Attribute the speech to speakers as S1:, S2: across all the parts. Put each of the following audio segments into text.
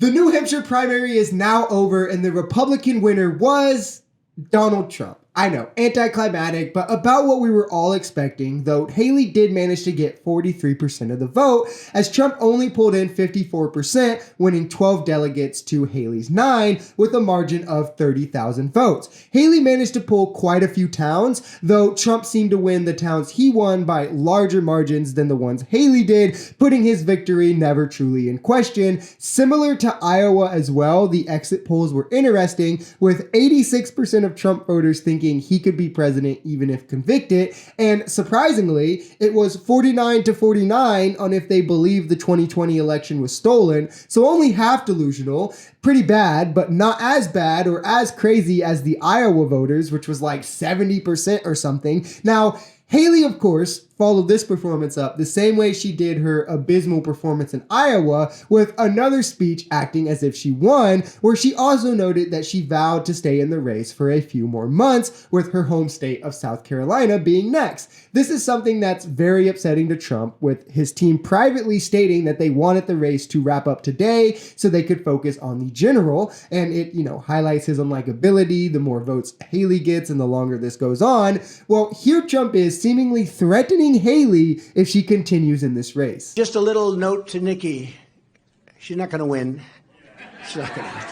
S1: The New Hampshire primary is now over, and the Republican winner was Donald Trump. I know, anticlimactic, but about what we were all expecting, though Haley did manage to get 43% of the vote, as Trump only pulled in 54%, winning 12 delegates to Haley's 9, with a margin of 30,000 votes. Haley managed to pull quite a few towns, though Trump seemed to win the towns he won by larger margins than the ones Haley did, putting his victory never truly in question. Similar to Iowa as well, the exit polls were interesting, with 86% of Trump voters thinking he could be president even if convicted, and surprisingly, it was 49-49 on if they believe the 2020 election was stolen, so only half delusional. Pretty bad, but not as bad or as crazy as the Iowa voters, which was like 70% or something. Now, Haley, of course, followed this performance up the same way she did her abysmal performance in Iowa, with another speech acting as if she won, where she also noted that she vowed to stay in the race for a few more months, with her home state of South Carolina being next. This is something that's very upsetting to Trump, with his team privately stating that they wanted the race to wrap up today so they could focus on the general, and it, highlights his unlikability the more votes Haley gets and the longer this goes on. Well, here Trump is seemingly threatening Haley if she continues in this race.
S2: Just a little note to Nikki. She's not going to win. She's not going to win.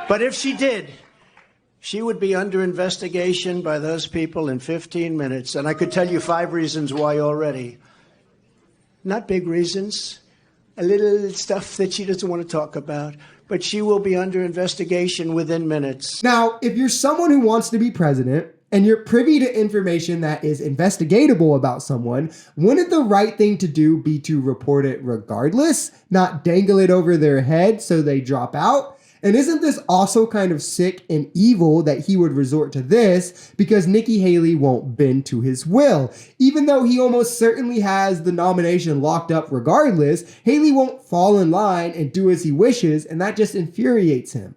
S2: But if she did, she would be under investigation by those people in 15 minutes. And I could tell you 5 reasons why already. Not big reasons. A little stuff that she doesn't want to talk about. But she will be under investigation within minutes.
S1: Now, if you're someone who wants to be president, and you're privy to information that is investigatable about someone, wouldn't the right thing to do be to report it regardless, not dangle it over their head so they drop out? And isn't this also kind of sick and evil that he would resort to this because Nikki Haley won't bend to his will? Even though he almost certainly has the nomination locked up regardless, Haley won't fall in line and do as he wishes, and that just infuriates him.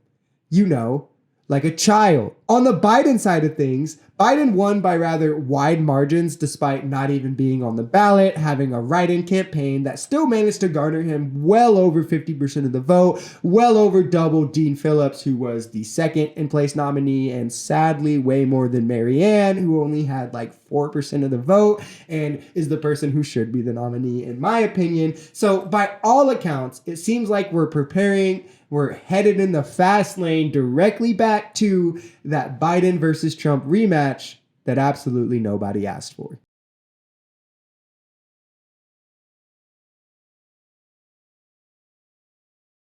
S1: Like a child. On the Biden side of things, Biden won by rather wide margins despite not even being on the ballot, having a write-in campaign that still managed to garner him well over 50% of the vote, well over double Dean Phillips, who was the second in place nominee, and sadly way more than Marianne, who only had like 4% of the vote and is the person who should be the nominee in my opinion. So by all accounts, it seems like we're headed in the fast lane directly back to that Biden versus Trump rematch that absolutely nobody asked for.